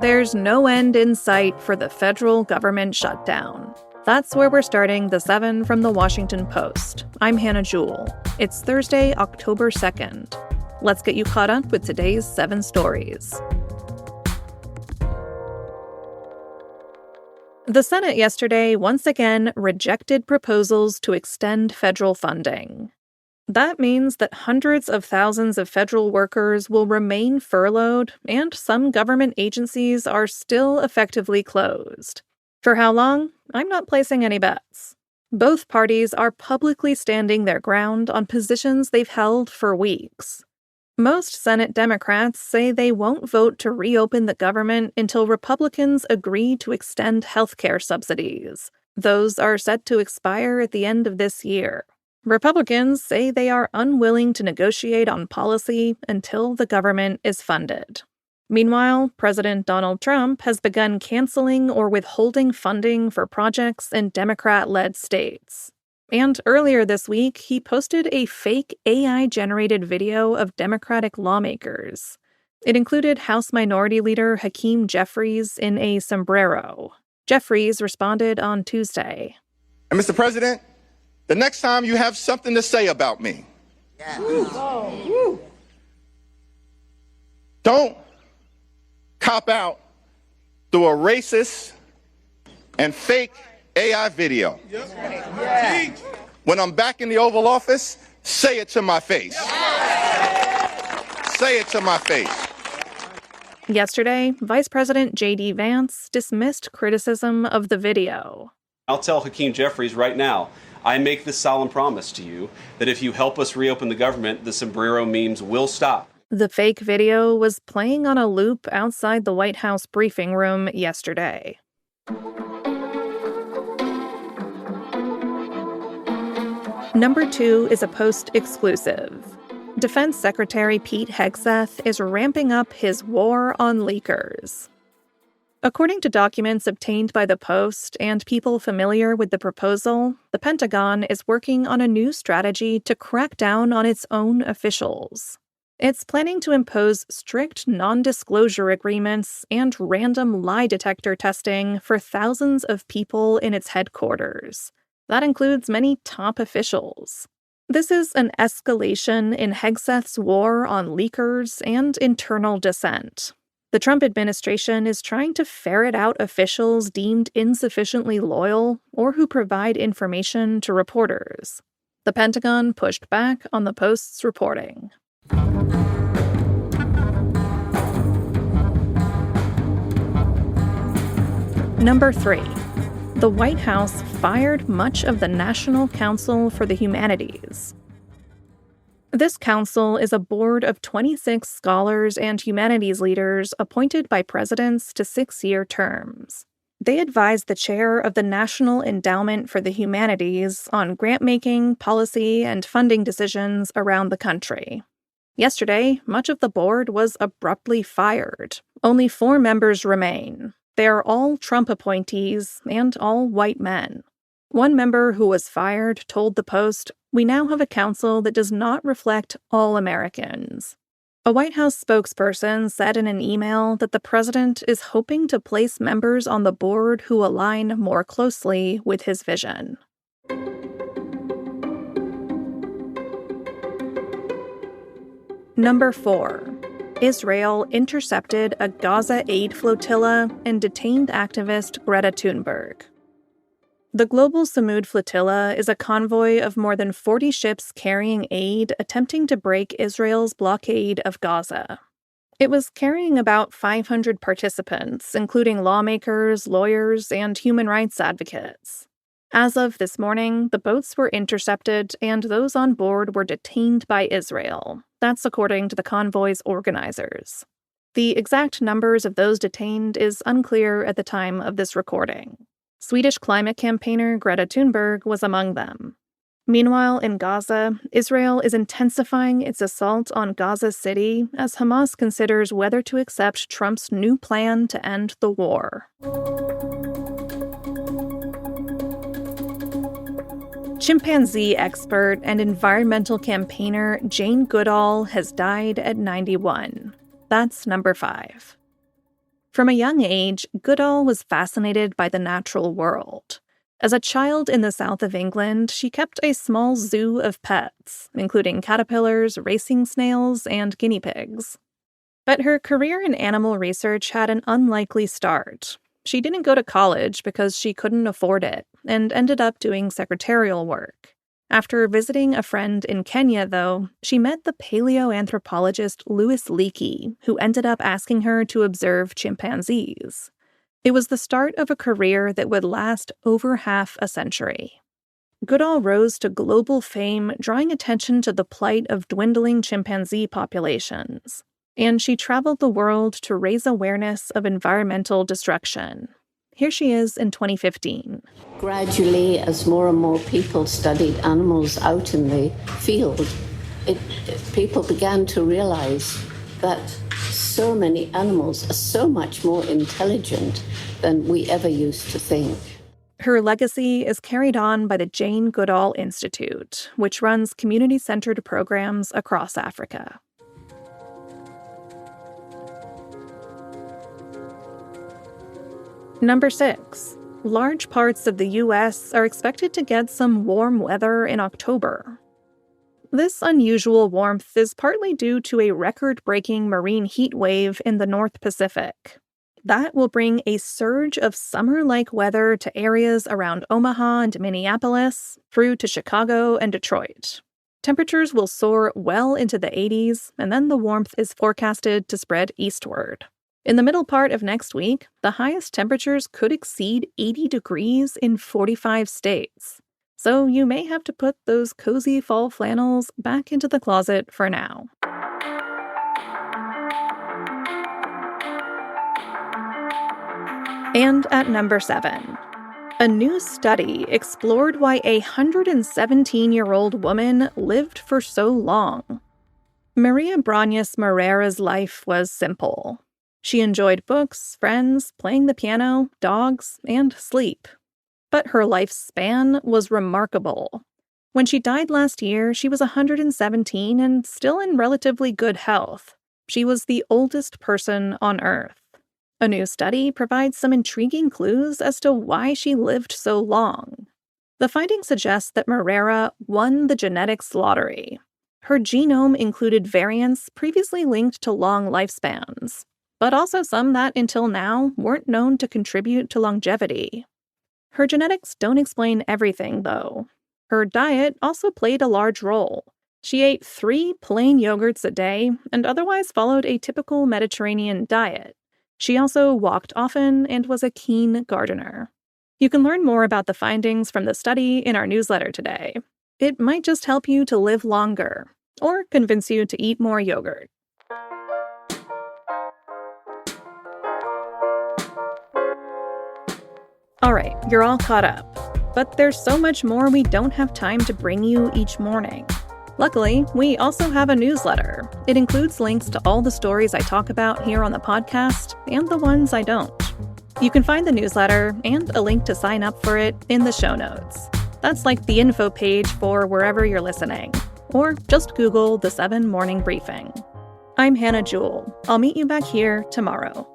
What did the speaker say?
There's no end in sight for the federal government shutdown. That's where we're starting the 7 from the Washington Post. I'm Hannah Jewell. It's Thursday, October 2nd. Let's get you caught up with today's 7 stories. The Senate yesterday once again rejected proposals to extend federal funding. That means that hundreds of thousands of federal workers will remain furloughed, and some government agencies are still effectively closed. For how long? I'm not placing any bets. Both parties are publicly standing their ground on positions they've held for weeks. Most Senate Democrats say they won't vote to reopen the government until Republicans agree to extend healthcare subsidies. Those are set to expire at the end of this year. Republicans say they are unwilling to negotiate on policy until the government is funded. Meanwhile, President Donald Trump has begun canceling or withholding funding for projects in Democrat-led states. And earlier this week, he posted a fake AI-generated video of Democratic lawmakers. It included House Minority Leader Hakeem Jeffries in a sombrero. Jeffries responded on Tuesday. And Mr. President, the next time you have something to say about me, don't cop out through a racist and fake AI video. When I'm back in the Oval Office, say it to my face. Say it to my face. Yesterday, Vice President J.D. Vance dismissed criticism of the video. I'll tell Hakeem Jeffries right now, I make this solemn promise to you that if you help us reopen the government, the sombrero memes will stop. The fake video was playing on a loop outside the White House briefing room yesterday. Number 2 is a Post exclusive. Defense Secretary Pete Hegseth is ramping up his war on leakers. According to documents obtained by the Post and people familiar with the proposal, the Pentagon is working on a new strategy to crack down on its own officials. It's planning to impose strict non-disclosure agreements and random lie detector testing for thousands of people in its headquarters. That includes many top officials. This is an escalation in Hegseth's war on leakers and internal dissent. The Trump administration is trying to ferret out officials deemed insufficiently loyal or who provide information to reporters. The Pentagon pushed back on the Post's reporting. Number 3. The White House fired much of the National Council for the Humanities. This council is a board of 26 scholars and humanities leaders appointed by presidents to 6-year terms. They advise the chair of the National Endowment for the Humanities on grant-making, policy, and funding decisions around the country. Yesterday, much of the board was abruptly fired. Only 4 members remain. They are all Trump appointees and all white men. One member who was fired told the Post, "We now have a council that does not reflect all Americans." A White House spokesperson said in an email that the president is hoping to place members on the board who align more closely with his vision. Number 4. Israel intercepted a Gaza aid flotilla and detained activist Greta Thunberg. The Global Samud Flotilla is a convoy of more than 40 ships carrying aid attempting to break Israel's blockade of Gaza. It was carrying about 500 participants, including lawmakers, lawyers, and human rights advocates. As of this morning, the boats were intercepted and those on board were detained by Israel. That's according to the convoy's organizers. The exact numbers of those detained is unclear at the time of this recording. Swedish climate campaigner Greta Thunberg was among them. Meanwhile, in Gaza, Israel is intensifying its assault on Gaza City as Hamas considers whether to accept Trump's new plan to end the war. Chimpanzee expert and environmental campaigner Jane Goodall has died at 91. That's number 5. From a young age, Goodall was fascinated by the natural world. As a child in the south of England, she kept a small zoo of pets, including caterpillars, racing snails, and guinea pigs. But her career in animal research had an unlikely start. She didn't go to college because she couldn't afford it, and ended up doing secretarial work. After visiting a friend in Kenya, though, she met the paleoanthropologist Louis Leakey, who ended up asking her to observe chimpanzees. It was the start of a career that would last over half a century. Goodall rose to global fame, drawing attention to the plight of dwindling chimpanzee populations. And she traveled the world to raise awareness of environmental destruction. Here she is in 2015. Gradually, as more and more people studied animals out in the field, people began to realize that so many animals are so much more intelligent than we ever used to think. Her legacy is carried on by the Jane Goodall Institute, which runs community-centered programs across Africa. Number 6. Large parts of the U.S. are expected to get some warm weather in October. This unusual warmth is partly due to a record-breaking marine heat wave in the North Pacific. That will bring a surge of summer-like weather to areas around Omaha and Minneapolis, through to Chicago and Detroit. Temperatures will soar well into the 80s, and then the warmth is forecasted to spread eastward. In the middle part of next week, the highest temperatures could exceed 80 degrees in 45 states. So you may have to put those cozy fall flannels back into the closet for now. And at number 7, a new study explored why a 117-year-old woman lived for so long. Maria Brañas Morera's life was simple. She enjoyed books, friends, playing the piano, dogs, and sleep. But her lifespan was remarkable. When she died last year, she was 117 and still in relatively good health. She was the oldest person on Earth. A new study provides some intriguing clues as to why she lived so long. The findings suggest that Morera won the genetics lottery. Her genome included variants previously linked to long lifespans, but also some that, until now, weren't known to contribute to longevity. Her genetics don't explain everything, though. Her diet also played a large role. She ate 3 plain yogurts a day and otherwise followed a typical Mediterranean diet. She also walked often and was a keen gardener. You can learn more about the findings from the study in our newsletter today. It might just help you to live longer, or convince you to eat more yogurt. All right, you're all caught up. But there's so much more we don't have time to bring you each morning. Luckily, we also have a newsletter. It includes links to all the stories I talk about here on the podcast and the ones I don't. You can find the newsletter and a link to sign up for it in the show notes. That's like the info page for wherever you're listening. Or just Google the 7 Morning Briefing. I'm Hannah Jewell. I'll meet you back here tomorrow.